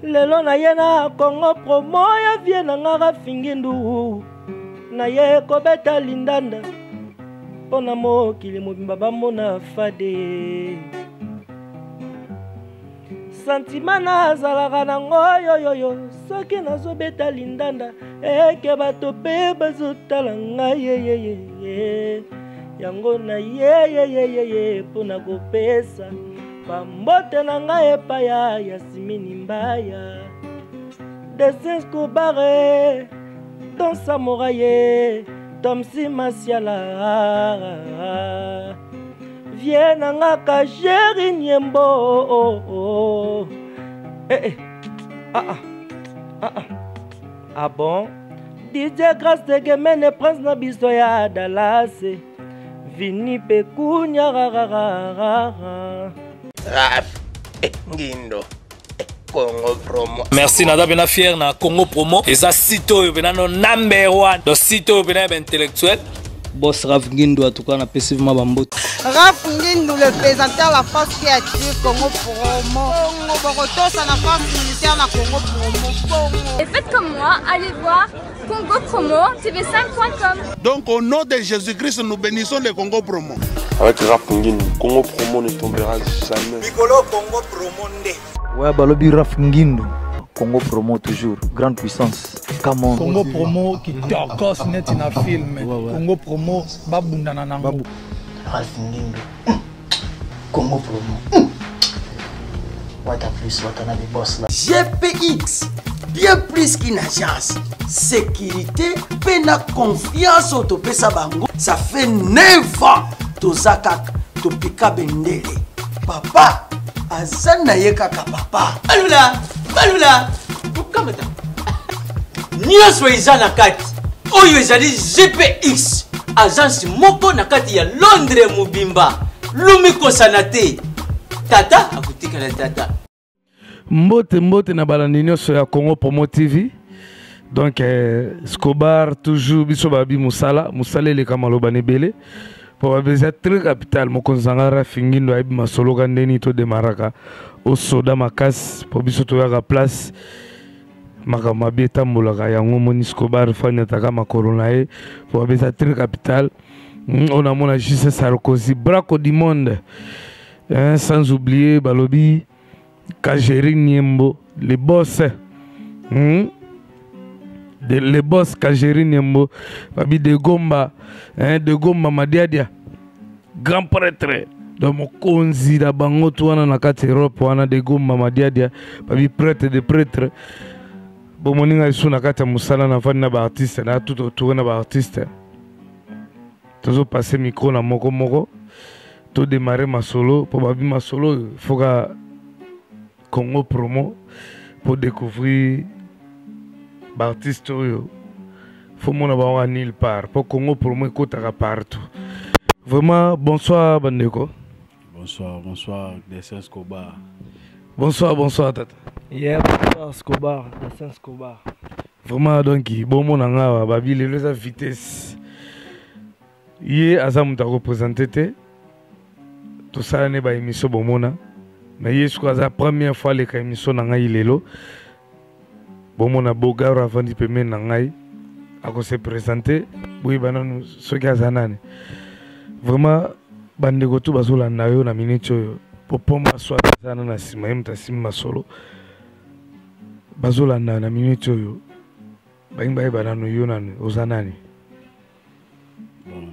Lelo na ye na Congo promo ya vie na ngara fingindu. Na ye kobeta lindanda. Pona mokili mobimba bamona fade. Santimana azalaka nango yoyoyo. Soki nazobeta lindanda. Eke bato pe bazotala ngai ye. Yango na ye pona kopesa. Bambote na ngai epaya ya simini mbaya. Desins Kobare. Don Samouraye. Tomsi Masiala. Viens ngaka Chéri Niembo. Ah bon? DJ Grâce de Gemene Prince na biso ya Dallas. Vini Pekunya rararara. Ngindo. Congo promo. Merci nada bena fier na Congo promo. Et ça sito bena no number 1. Donc sito bena intellectuel. Boss Raf Ngindo en tout cas na passivement bambote. Raf Ngindo le présentateur la force créative Congo promo. Congo Boroto ça la force militaire na Congo promo. Et faites comme moi, allez voir Congo promo tv5.com. Donc au nom de Jésus-Christ nous bénissons le Congo promo. Avec Raf Ngindo, Congo promo ne tombera jamais. Piccolo Congo promo nde. Ouais, balobi Raf Ngindo. Congo promo toujours, grande puissance. Come on. Congo promo qui torcos net in a film. Congo promo babundana nango. Raf Ngindo. Congo promo. What a plus, what a des boss là. GPX, bien plus qu'une agence. Sécurité, pena confiance au Topesa Bango. Ça fait 9 ans. Tozaka, Topika Bendele. Papa, Azana Yekaka papa. Malula. Pourquoi maintenant? Nyos Weza Nakati. Oyo ezali GPX. Agence moko nakati ya Londres Mubimba. Lumiko Sanate. Tata, akutika la tata. Mbote na balandi nyonso ya Congo Promo TV. Donc Escobar toujours biso babi musala le kamaloba nebele. Pour avoir très capital mokonzanga Raf Ngindo aibi masolo kandeni to demaraka au soda makas pour biso to ya place makama beta molaka yango moni Escobar fanya taka makorona e pour avoir très capital. On a mon juste Sarkozy braco du monde. Sans oublier balobi Chéri Niembo les boss. Les boss Chéri Niembo babi de Gomba Madiadia grand prêtre de Mokonzi da bango tuana na kati Europe wana de Gomba Madiadia babi prêtre de prêtre bo moninga isu na kati musala na fana ba artiste na tout autour na ba artiste tozo passer micro na moko to démarrer ma solo pour babi ma solo foka Congo promo pour découvrir l'artiste oyo faut mon avoir nulle part pour Congo promo kotaka partout. Vraiment bonsoir bandeko. Bonsoir Dessin Escobar. Bonsoir tata. Yeah, bonsoir Escobar, Dessin Escobar. Vraiment donc bon mon nga babi les vitesse. Yé azam ta représenter tout ça ne ba émission bomona. Mais yé c'est la première fois les émission na ngai lelo. Bomona bogara avant de pemer na ngai. Ako se présenter oui bananu soki azanani vraiment bandeko tu bazolanda yo na minute oyo popo maswa azana na sima yemta sima solo bazolanda na minute oyo baimba bananu yo nani ozanani bon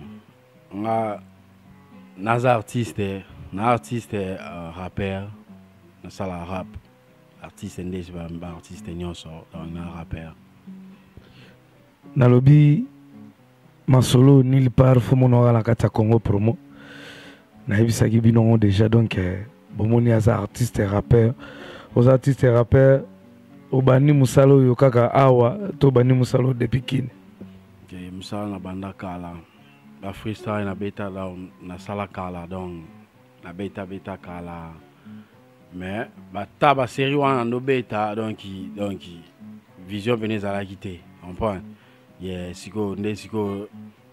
naza artiste rappeur na sala rap artiste ndesi ba artiste nyonso na rappeur nalobi masolo nulle part faut mon la kata Congo promo na ebisaki binongo déjà donc bomoni aza artiste rappeur aux artistes rappeurs obani musalo yo kaka awa to bani musalo depuis kine okay musalo na banda kala la freestyle na beta na sala kala donc na beta kala mais bataba série wana no beta donc vision venezala quitté comprendre. Yeah, siko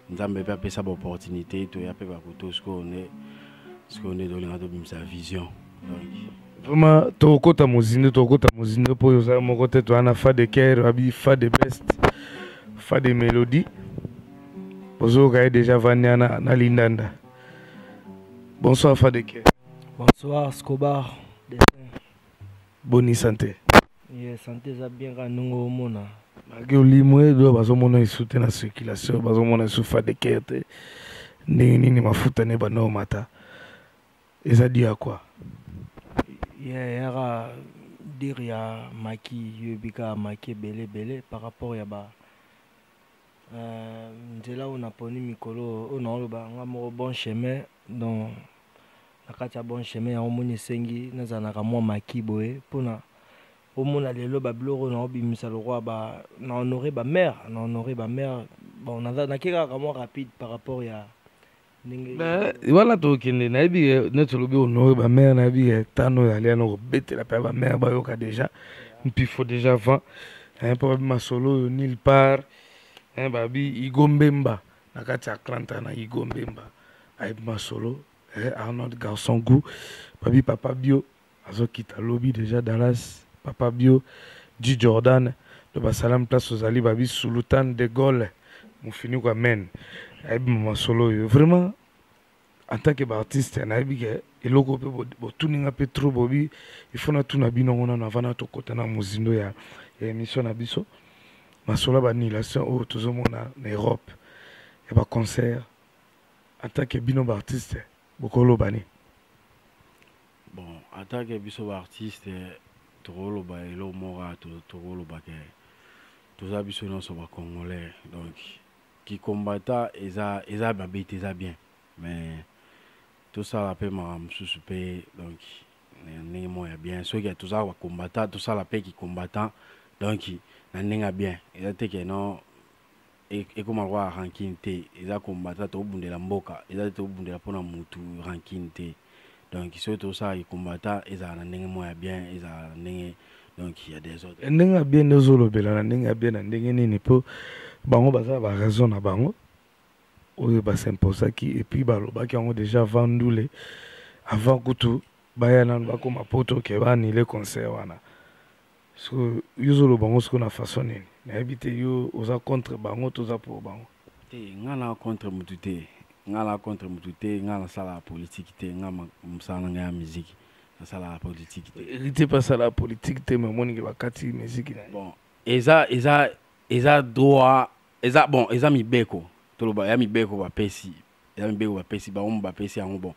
nzambe pe apesa ba opportunité to ya pe ba koto siko ne dolinga to bimisa vision donc Vraiment, tokota mozindo pour yosa mon côté toi na fa de cœur, abi fa de best, fa de mélodie. Bozo gaye déjà vaniana na lindanda. Bonsoir fa de cœur. Bonsoir Scobar. Bonne santé. Yeah, santé ça bien quand nous au mona. Malgré limwe do bazo mona isute na circulation, bazo mona su fa de cœur te. Nini mafuta ne bano mata. Eza dit à quoi? Yeah, dire ya maki yobika maki belé par rapport ya ba nzela on a poni mikolo on a ba ngamo bon chemin donc nakati bon chemin ya omoni sengi nazana mwa maki boye pona omona lelo ba bloro na obimisa le roi ba na honorer ba mère bon na kika mwa rapide par rapport ya voilà tokende na yebi netolobi honorer ba mère na yebi tano ya lia no betela pa ba mère ba yoka déjà puis faut déjà vent un peu masolo nulle part un babi igombemba na kati ya 30 na igombemba ay masolo Arnold garçon goût babi papa bio azokita lobby déjà Dallas papa bio du Jordan de basalam place aux ali babi Sultan de Gaulle mon fini quoi men ay masolo vraiment en tant que artiste na yebi ke eloko pe bo tuninga pe trop bobi il faut na tuna bino ngona na vana to kota na muzindo ya émission na biso masolo ba nilation o tozomona na Europe et ba concert en tant que bino artiste bokolo bani bon en tant que biso artiste tokolo ba elo mora tokolo ba ke toza biso non so ba congolais donc qui combatta eza ba bête eza bien mais tout ça la paix m'a suspect donc n'est moi bien ceux qui tout ça va combattre tout ça la paix qui combattant donc n'est bien et c'est que non et comment voir ranking té ils a combattre tout bunde la mboka ils a tout bunde la pona mutu ranking té donc surtout ça ils combattant ils a n'est moi bien ils a n'est donc il y a des autres n'est bien nos olobela n'est bien n'est ni po bango baza ba raison na bango oyo basimposaki et puis balobaki yango déjà vandule avant kutu bayana bakoma poto ke banile concert wana so yozolo bango siko na façon nini nayebi te yo oza contre bango toza pour bango te nga na contre mutu te nga na sala politique te nga msala nga ya musique na sala politique te hérité pas sala politique te mais moni ke bakati musique bon eza droit eza bon eza mibeko toloba ya mibeko bapesi ba omba bapesi yango bon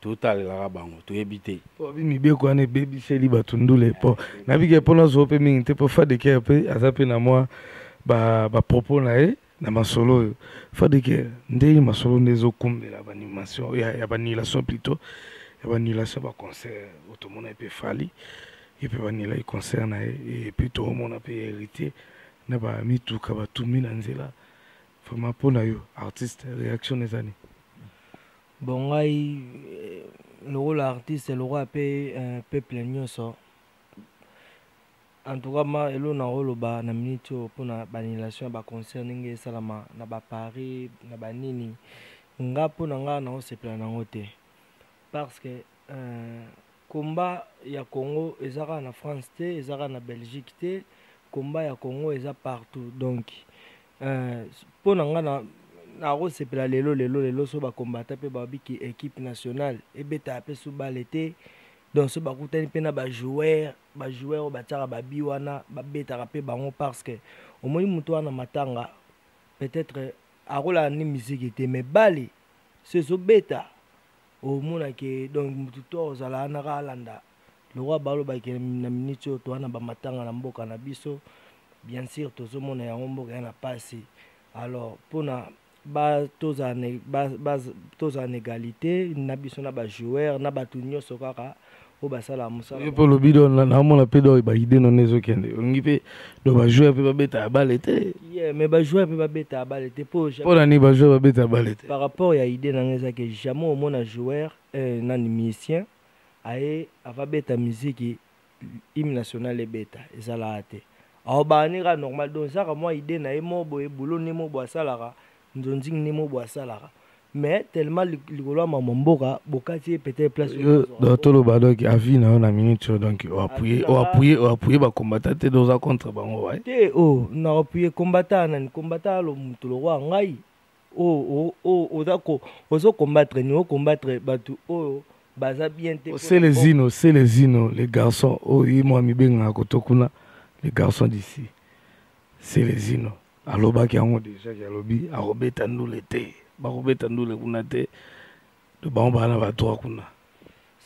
total la bango to ebité po bi mibeko ane baby seli batundule po na bige pona zo pe mingi te po fa de ke pe azape na moi ba propos na na masolo fa de ke ndei masolo ndezo kumbela ba animation ya ba nilation plutôt ya ba nilation ba concert otomona pe fali et puis ba nila concert na et puis to mona pe hérité na ba mituka ba tumi na nzela vraiment pour yo artiste réaction des années bon ngai le rôle artiste le roi pe peuple nyonso en tout cas ma elo na rôle ba na minute pour na banilation ba concert ninge salama na ba Paris na ba nini nga pour nga na se plan na ngote parce que combat ya Congo ezaka na France te ezaka na Belgique te combat ya Congo eza partout donc pour nga na sepela lelo so ba combattre pe ba biki équipe nationale et beta pe sous balete donc so ba kutani pe na ba joueur ba tara ba biwana ba beta pe bango parce que au moins mutu na matanga peut-être arola ni musique était mais bali c'est so beta au mona ke donc mutu to zala na kalanda le roi balo ba ke na minute to na ba matanga na mboka na biso bien sûr to so mona ya mboka na passé alors pour na tous en égalité na biso na ba joueur na ba tunyo sokaka o basala musala pour le bidon na mona pe do ba idée non ezo kende ngi pe do ba joueur pe ba beta balete yeah mais ba joueur pe ba beta balete pour ni ba joueur ba beta balete par rapport ya idée na ngeza que jamais au mona joueur na musicien aye ava beta musique hymne national et beta ezala ate au ba ni ra normal donc ça moi idée na e mo boye boulot ni mo bo salara ndonzing ni mo bo salara mais tellement likolo ya mamamboka bokati peut-être place tolo badoki avi na yo na minute donc oappuye bakombata te doza contre bango ouais te na appuye kombata nani kombata lo mutu lo wa ngai ozo combattre ni combattre batu baza bien te c'est les zino les garçons moi mi benga kotokuna les garçons d'ici c'est les zino alobaki yango déjà ki alobi arobeta ndule te bakobeta ndule kuna te to bango bana batoa kuna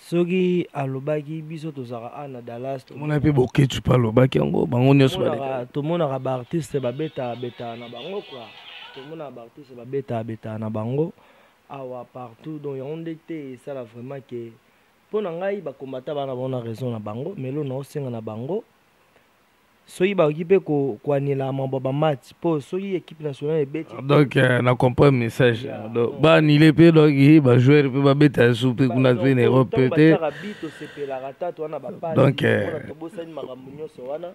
soki alobaki biso tozaka ana Dallas tomona mpe boketu mpe alobaki yango bango nyonso tomonaka baartiste babeta na bango quoi tomonaka baartiste babeta na bango awa partout donc yango nde te esala vraiment ke mpo na ngai bakombata bana bango na raison na bango melo na osenga na bango soki bakoki mpe koanela mambo bamatch mpo soki équipe nationale ebeti donc na comprend message baanile mpe donc bajoueur mpe babeta su mpe kuna mpe na Europe te tosepelaka ta to wana donc tobosani makambo nyonso wana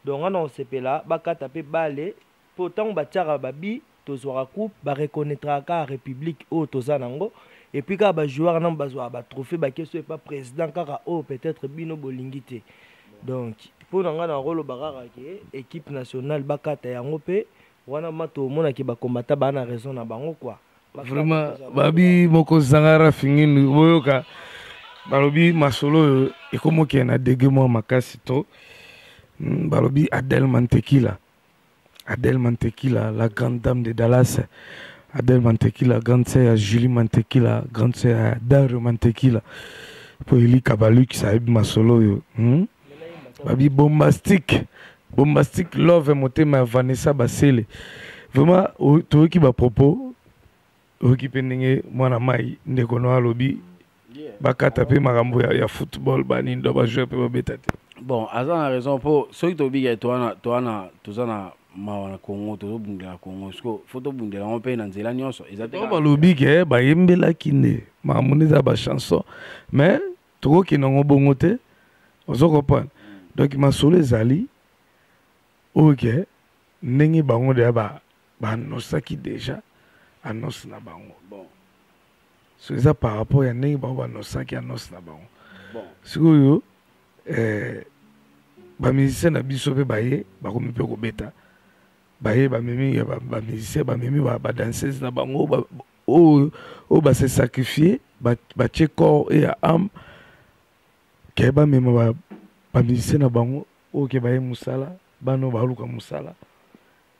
donc wana osepela bakata mpe bale mpo ntango batiaka babi tozwaka coupe bareconnaîtraka république oyo toza nango et puis kaka bajoueur nano bazwaka batrophée bakeso epa président kaka oyo peut-être bino bolingi te donc mpo na ngai na koloba kaka ke équipe nationale bakata yango mpe wana ma tomonaki bakombata baa na raison na bango quoi vraiment babi moko zangara fingini boyoka balobi masolo oyo ekomokee na dege mwa makasi to balobi Adèle Mantequila, la grande dame de Dallas. Adèle Mantequila, grande sœur à Julie Mantequila, grande sœur à Dario Mantequila. Pour Eli Kabaluk, ça a eu ma solo. Babi bombastique love moté ma Vanessa Basele. Vraiment, tout qui va propos, qui pendenge moi na mai ndekono alobi. Bakata pe marambo ya football bani ndo ba jouer pe ba betate. Bon, azan a raison pour ceux qui t'obligent toana mawana Congo tozobundela Congo sko photo bundela on pe na nzela nyonso exactement balobi ke bayembelaki nde makambo eza bachanson mais tokoki nango bongo te ozo comprendre donc masolo ezali oke ndenge bango deya banosaki déjà annonce na bango bon so eza par rapport ya ndenge bango banosaki annonce na bango bon sikoyo bamusicien na biso mpe baye bakomi mpe kobeta baye bamemi bamusicien bamemi badanseuse na bango oyo base sacrifié batie corps et âme ke bamema bamusicien na bango oyo ke baye mosala bana oyo baluka mosala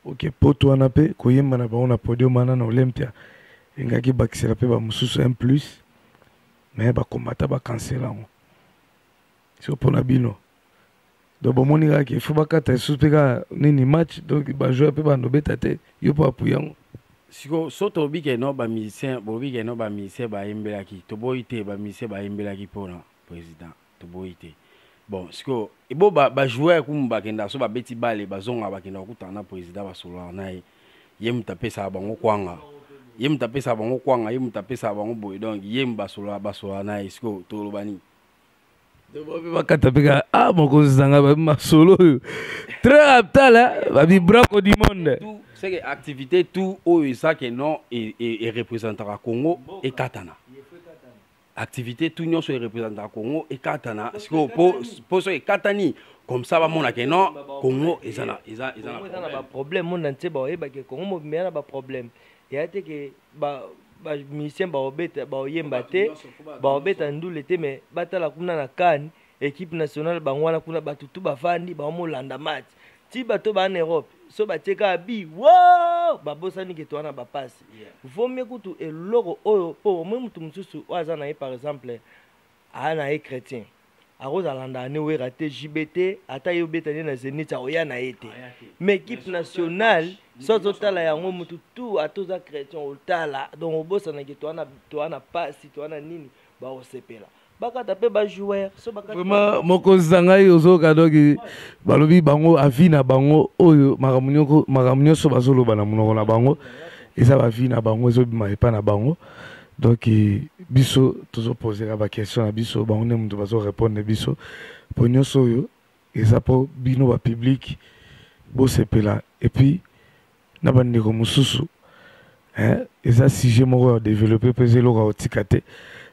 oke poto wana mpe koyemba na bango na podium wana na Olympia engaki bakisela mpe bamosusu un plus mais bakombata bakansela yango so mpona bino donc bomoni kaka il faut bakata esusu mpe kaka nini match donc bajoueur mpe bandobeta te yo mpo apuya yango siko so tobi ke no bamusicien bobi ke no bamusicien bayembelaki toboyi te bamusicien bayembelaki mpona président toboyi te bon siko ebo bajoueur kumu bakenda so babeti bale bazonga bakenda kokutana na président basololaka na ye ye mutu apesaka bango kwanga ye mutu apesaka bango kwanga ye mutu apesaka bango boye donc ye mu basololaka na ye siko toloba nini bakata mpe kaka mokonzi zanga babi masolo oyo très raptal babi brako du monde c'est que activité tout oyo ezake non erepresentaka Congo ekatana activité tout nyonso erepresentaka Congo ekatana siko po so ekatani comme ça bamonake non Congo eza na baproblème mona ntie baoyebake Congo mobimela na baproblème eya te ke bamusicien baoyemba te baobeta ndule te mais batala kuna na CAN équipe nationale bango wana kuna bato tu bafandi baomolanda match ti bato ba en Europe so batieka bi wo babosani ke to wana bapasi vomie kutu eloko oyo po omoi mutu mosusu oyo aza na ye par exemple aya na ye chrétien akozalanda ane wera te JBT ata ye obetani na Zénith aoya na ye te mais équipe nationale so totala yango mutu tu atoza chrétien otala donc obosanaki to wana pasi to wana nini baosepela bakata mpe bajoueur so vraiment mokonzi na ngai ozoyoka doki balobi bango avi na bango oyo makambo nyonso bazoloba na monoko na bango eza bavi na bango ezobima epa na bango donc biso tozopozeka baquestion na biso bango nde moto bazorépondre biso mpo nyonso oyo eza mpo bino bapublike bosepela epuis na bandeko mosusu Et ça, si j'ai mon développé, peser le raotikate.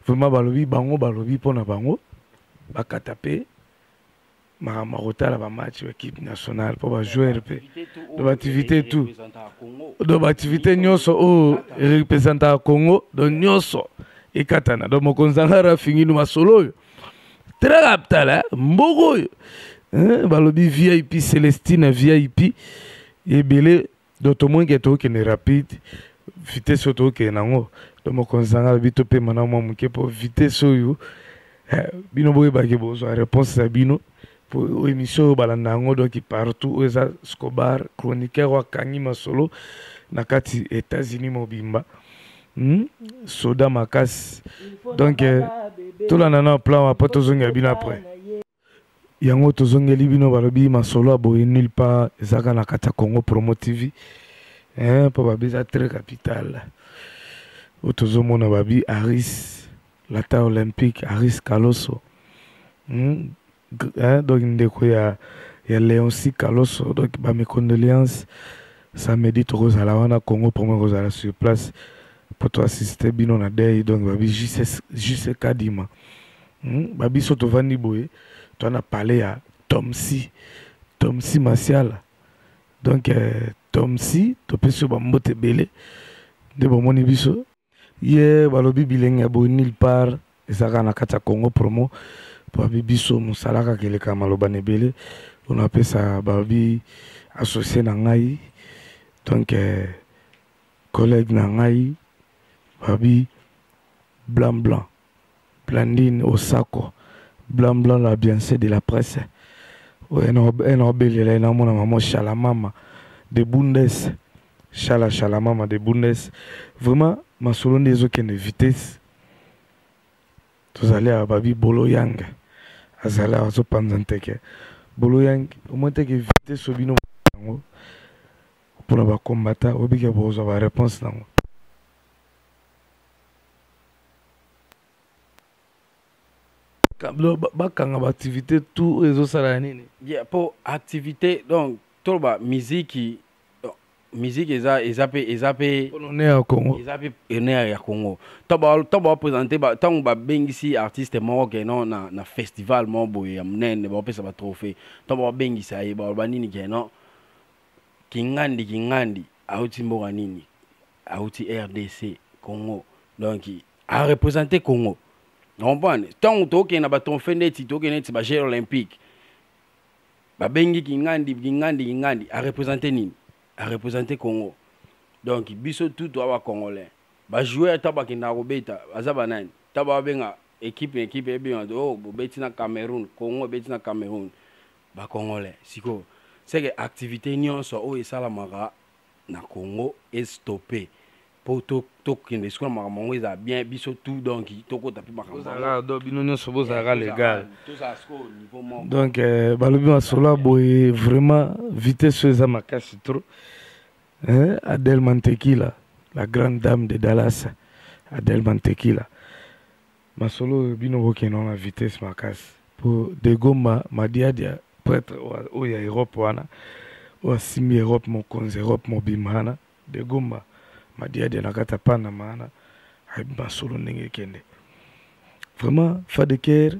Vraiment, balobi, pour na bango. Bakatape. Marota la match équipe nationale pour jouer RP. De l'activité tout. De l'activité nyonso représente Congo, de nyonso et katana. Donc mon konzangara fini nous solo. Très rapide mbogo. Balobi VIP Célestine VIP et belé d'autres moins qui est rapide. Vitesse auto qui est nango. Donc mon konzangara bito pe manamo muke pour vitesse yo. Bino boye bagé bozo réponse à bino. Pour émission balandango donc partout eza Scobar chroniqueur wa Kangima solo nakati États-Unis mobimba soda makas donc tout la nana plan après tozonga bino après yango tozongeli bino balobi masolo aboye nulle part ezaka nakata Congo Promo TV pour babisa très capital otozomona babi Aris lata olympique Aris Kaloso donc ndeko ya Léonci Kaloso donc mes condoléances samedi tozala wana Congo Promo kozala sur place pour toi assister bino na day donc babi juste kadima babi soto vandi boye to na parler à Tomsi Martial donc Tomsi to peso ba mbote belé de bomoni biso ye balobi bilenga bo nulle part ezaka na kata Congo Promo. Babi biso musalaka keleka maloba nebele on appelle ça babi associé na ngai donc collègue na ngai babi blanc Blandine Osako blanc la bienfait de la presse un obele là na mona maman Shalamama de Bundes Shalamama de Bundes vraiment ma solo des aucune vitesse tous allez à babi Bolo Yang azala azo panzanteke Bolo Yang au moins que vite sobino pour la combattre obika bozo ba réponse nango bakanga ba activité tout ezo sala nini pour activité donc tout ba musique ezape Colonia Congo ezape ya Congo toba présenter ba tant ba bengisi artiste moko ke non na festival mo boye ya mnene ba pesa ba trophée toba bengisa ye ba nini ke non kingandi auti mboka nini auti RDC Congo donc a représenter Congo non bon tant to ke na ba trophée neti to ke neti ba Jeux olympiques ba bengi kingandi a représenter nini à représenter Congo. Donc, biso tout doit congolais. Ba jouer taba kina robeta, azaba nani. Taba benga équipe et bien oh betina Cameroun, Congo betina Cameroun. Ba congolais. Siko. C'est que activité nyonso o esala mara na Congo est stoppé. Pour to kinde sko mara mongo eza bien biso tout donc toko tapi makamba. Do bino nyonso bozara légal. Tout ça sko niveau mon. Donc balobi masola boy vraiment vitesse eza makasi trop. Adèle Mantequila, la grande dame de Dallas, Adèle Mantequila. Masolo bino boke non la vitesse makas. Pour Degomba Madiadia prêtre o ya Europe wana. O simi Europe mon konze Europe mo bimana. Degomba Madiadia nakata pana mana. Ay masolo ndenge kende. Vraiment Fadeker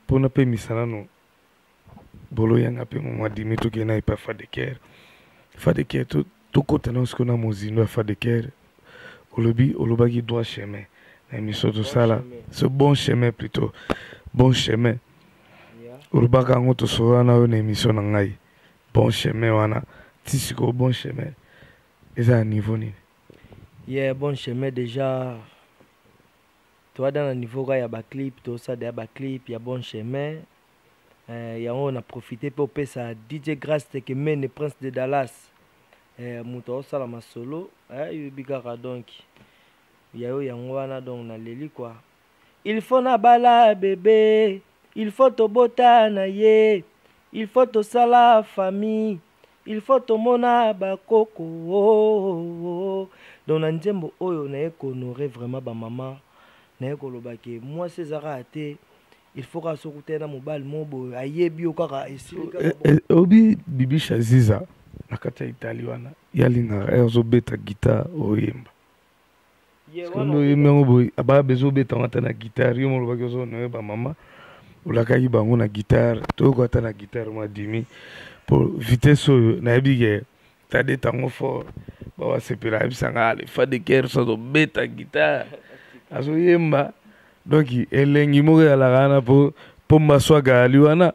pour na pe misana no. Bolo yanga pe mo madimi to ke na ipa Fadeker. Fadeker tout côté non ce qu'on a mozino Fadeker olobaki droit chemin la émission tout ça là ce bon chemin plutôt bon chemin olobaka ngo to sora na une émission na ngai bon chemin wana tisiko bon chemin eza niveau ni bon chemin déjà toi dans le niveau il y a ba clip tout ça des ba clip il y a bon chemin on a profité pour payer ça DJ Grace que mène le prince de Dallas muto salama solo bigara donc yayo yangwana donc na leli quoi il faut na bala bébé il faut to botana ye il faut to sala famille il faut to mona bakoko donc na nzembo oyo na honorer vraiment ba maman na koloba ke moi César até il faut que ce côté na mobile mobo ayebi okaka obi bibi chaziza na kati ya Italie wana yalingaka azobeta guitare oyemba sondo oyemba yango boye abaya bezobeta ata na guitare yo molobaki ozonere bamama olakaki bango na guitare toyoko ata na guitare mwa dimi po vitesse oyo nayebi ke tade tango fort bawasepela ayebisanga lefa de kere so azobeta guitare azoyemba donc elengi moko ezalaka wana po maswaga ali wana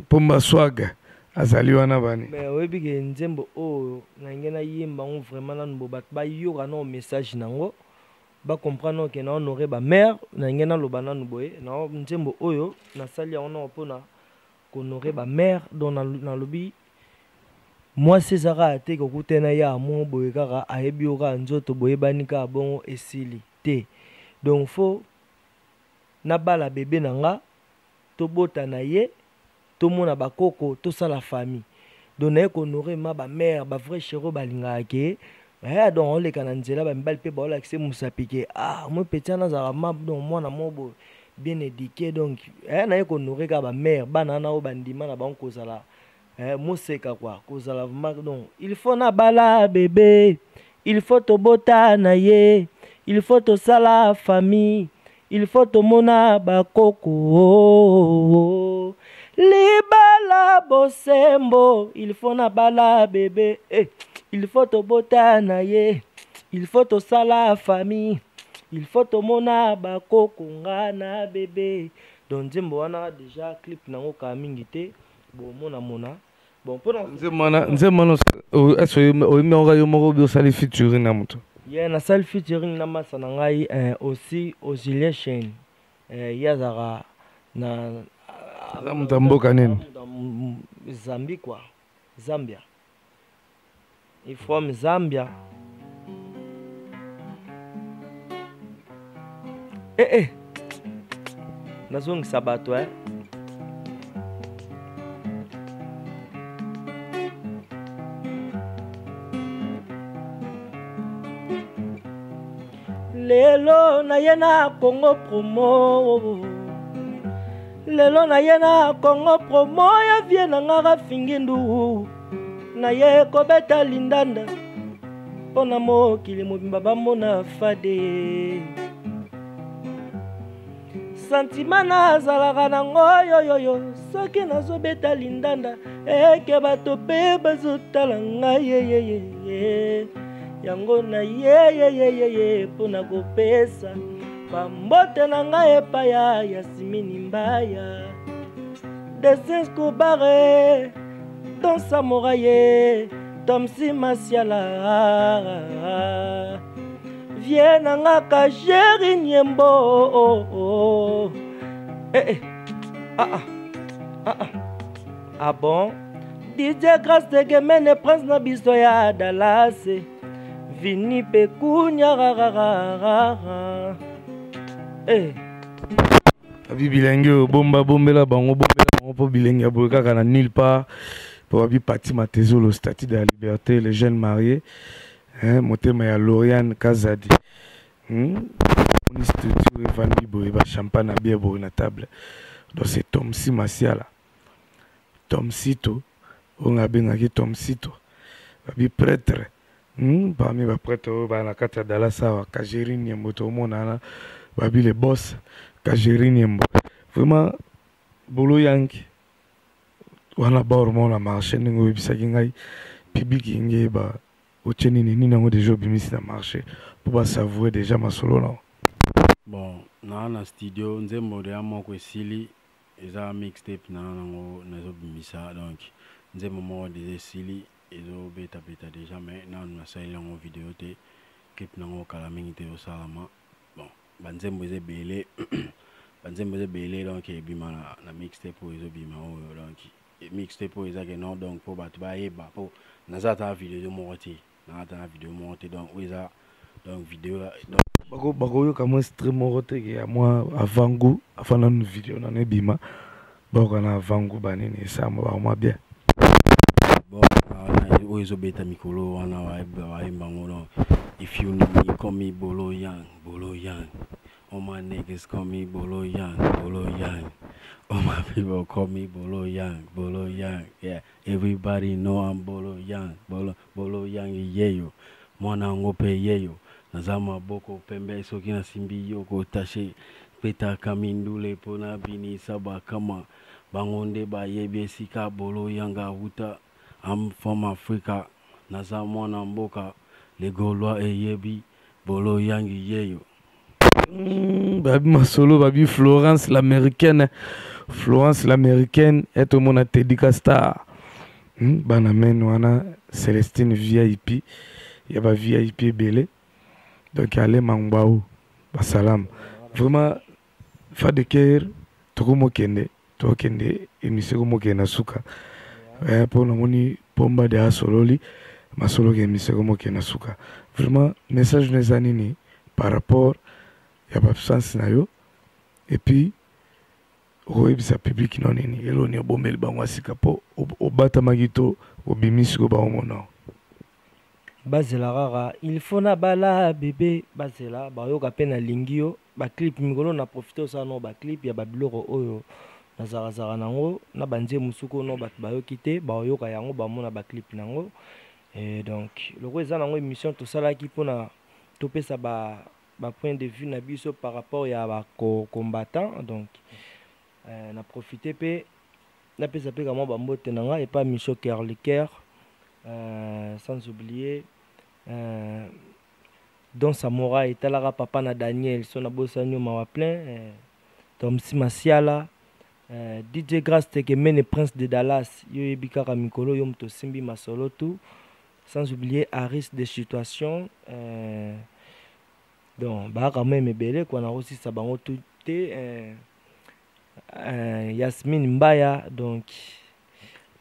po maswaga azali wana bani mais oyebi ke nzembo oyo nange nayemba ngo vraiment nanu bo bato bayoka na message nango bacomprendre ke na honore bamare nange naloba nanu boye na nzembo oyo nasali yango na mpona kohonore bamare donc nalobi mwasi ezaka te kokutana ya mo boye kaka ayebi yo kaka nzoto boyebani kaka bongo esili te donc fo nabala bebe na nga tobota na ye tomona bakoko tosala famille donc naye kohonore ma bamare bavrai chéro balingaka ke donc oleka na nzela bamibali mpe baolakise mosapi ke moi peti ana azalaka ma donc mwana mo boye bien éduqué donc naye kohonore kaka bamare bana wana oyo bandima na bango kozala moseka quoi kozala vraiment donc il faut nabala bebe il faut tobota na ye il faut tosala famille il faut tomona bakoko libala bosembo il faut nabala bebe il faut tobota na ye il faut tosala famille il faut tomona bakoko nga na bebe donc nzembo wana déjà clip nango ka mingi te bomona bon mpona nzembo oyimaka yo moko obi osali featuring na moto ye nasali featuring na masa na ngai aussi au Julien Chaine ye azalaka na aza moto ya mboka nini Zambie quoi Zambia il from Zambia nazongisa bato lelo naye na Congo promo lelo naye na Congo promo ya vie na ngaka fingindu naye kobeta lindanda mpona mokili mobimba bamona fade santima nazalaka nango yoyoyo soki nazobeta lindanda eke bato mpe bazotala ngai yeyeyeye yango na yeyeyeye mpona kopesa bambote na ngai epai ya Yasimini Mbaya Desescobare Don Samouraye Tomsi Masiala vie na nga Kajeri Nyembo ah bon DJ Grâce de Gemene Prince na biso ya Dallas Vini Pekunya rararara abi bilenge bomba bombela bango po bilenge aboye kaka na nulle part po abi parti matezolo statut de la liberté les jeunes mariés motema ya Lauriane Kazadi on structure evandi boye ba champagne na bière boye na table donc c'est Tomsi Masiala Tomsito on a bengaki Tomsito abi prêtre parmi ba prêtre ba na kata Dalasa wa Kajeri Nyembo to mona babi les boss Kajeri Nyembo vraiment bolo yanki wana ba hormone na marché ningo bisaki ngai public ngi ba ocheni ni nango déjà bimisi na marché pour ba savourer déjà masolo na bon na studio nzembo de amoko esili eza mixtape na nango nazo bimisa donc nzembo mo de esili ezo beta déjà mais na sali yango vidéo te clip nango kala mingi te osalama bon banzembo eze belé banzembo eze belé donc ebima na mixtape ezo bima oyo donc mixtape eza ke non donc pour bato ba yeba po nazata vidéo mo te na ta vidéo mo te donc eza donc vidéo donc bako yo kama stream mo te ke moi avangu afana une vidéo na nebima bako na avangu banini ça mo bien bon oyo beta mikolo wana wa bango donc if you need me call me bolo yang All my niggas call me Bolo Young, Bolo Young. All my people call me Bolo Young, Bolo Young. Yeah, everybody know I'm Bolo Young, Bolo Young yeyo. Mwana ngope yeyo. Nazama boko pembe soki na simbi yoko tache. Peta kamindule pona bini saba kama. Bangonde ba yebe sika Bolo Yanga huta. I'm from Africa. Nazama mwana mboka. Les Gaulois et yebi. Bolo Young yeyo. Babi Masolo, Babi Florence l'américaine. Florence l'américaine est au monde Teddy Star. Banamen wana Célestine VIP. Il y a pas VIP belé. Donc allez Mangbaou. Basalam. Vraiment fa de cœur Tokomo Kende. Toko Kende émission Komo Kende Suka. Pour le moni pomba de Asololi. Masolo ke émission Komo Kende Suka. Vraiment message des anini par rapport il y a pas de sens na yo et puis ça public non nini elo ni bomel bangwa sikapo obata magito obimisiko ba omona bazela rara il faut na bala bébé bazela ba yo ka pena lingio ba clip mingolo na profiter ça no ba clip ya ba biloko oyo na zara nango na banze musuko no ba yo kité ba yo ka yango ba mona ba clip nango et donc le roi za nango émission tout ça là qui pona topesa ba point de vue na biso par rapport à ba combattant donc na profiter pe na pesa pe comment ba mbote nanga et pas Micho Kerliker sans oublier Don Samouraï talara papa na Daniel son na bosanyo mawa plein Tom Simasiala DJ Grass teke mene Prince de Dallas yo ebika ka mikolo yo mto simbi masolo tout sans oublier Aris de situation donc bah quand même belé qu'on a aussi ça bango tout Yasmine Mbaya donc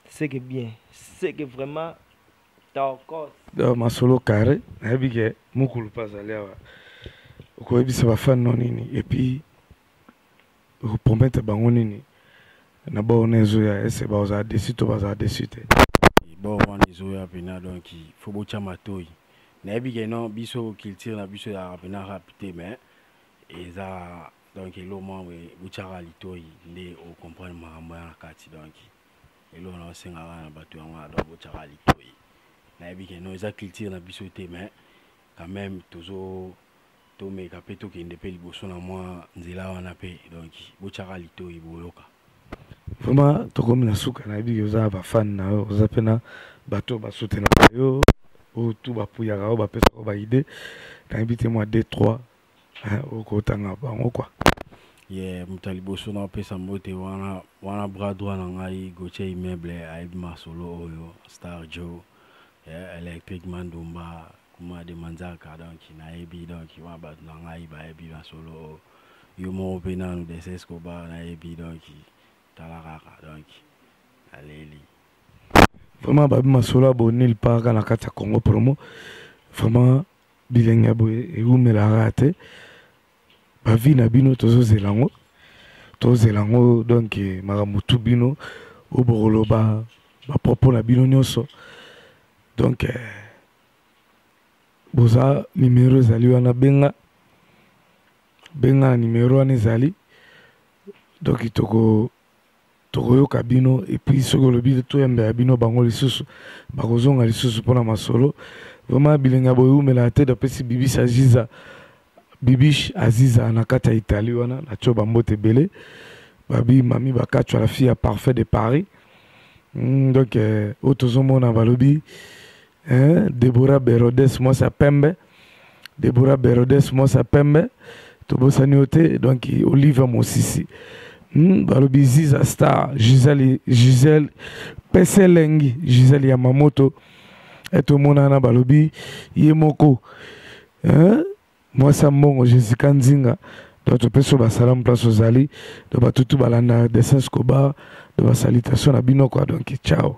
c'est que bien c'est que vraiment d'accord ma solo carré habike mukulu pas aller ko ebisa ba fan non nini et puis ko promettre bango nini na ba onezo ya ese ba za dessus to ba za dessus bon on izo ya pena donc il faut bocha matoi na habike non biso culture na biso ya pena rapide mais eza donc elo mwe bocha litoi nde o comprendre makambo ya kati donc elo na senga na bato yango donc bocha litoi na habike non eza culture na biso te mais quand même toujours to me ka peto ki ndepe liboso na moi nzela wana pe donc bocha litoi boyoka vraiment to comme na suka na habike oza ba fan na oza pena bato ba soutenir yo o tout ba puya ga ba pesa ba idée na habite moi 2-3 au kotanga bango quoi yeah mutaliboso na pesa mbote wana bras droit na ngai Gauthier immeuble aib masolo oyo Star Joe Electric Mandumba kuma de manzaka donc na ebi donc wa ba na ngai ba ebi masolo yo mo pena no de Escobar na ebi donc talaraka donc aleli vraiment ba masolo abonné par na kata Congo promo vraiment bilenga boye e umela rate ba vi na bino tozo zelango donc maramutu bino oborolo ba propos na bino nyonso donc boza numéro zali wana benga numéro wana zali donc toko yoka bino et puis soko lobi to yamba bino bango lisusu bakozonga lisusu pona masolo vraiment bilenga boye umela te de pesi Bibish Aziza na kata Italie wana na choba mbote belé babi mami bakachwa la fille parfait de Paris donc otozomo na balobi Deborah Berodes moi sa pembe tobosani ote donc Olive Mosisi balobi Ziza Star Gisèle Peselengi Gisèle Yamamoto etomona na balobi yemoko moi ça mongo Jessica Nzinga donc tu peux sur basalam place aux ali de batutu balanda de Escobar de ba salutation na bino quoi donc ciao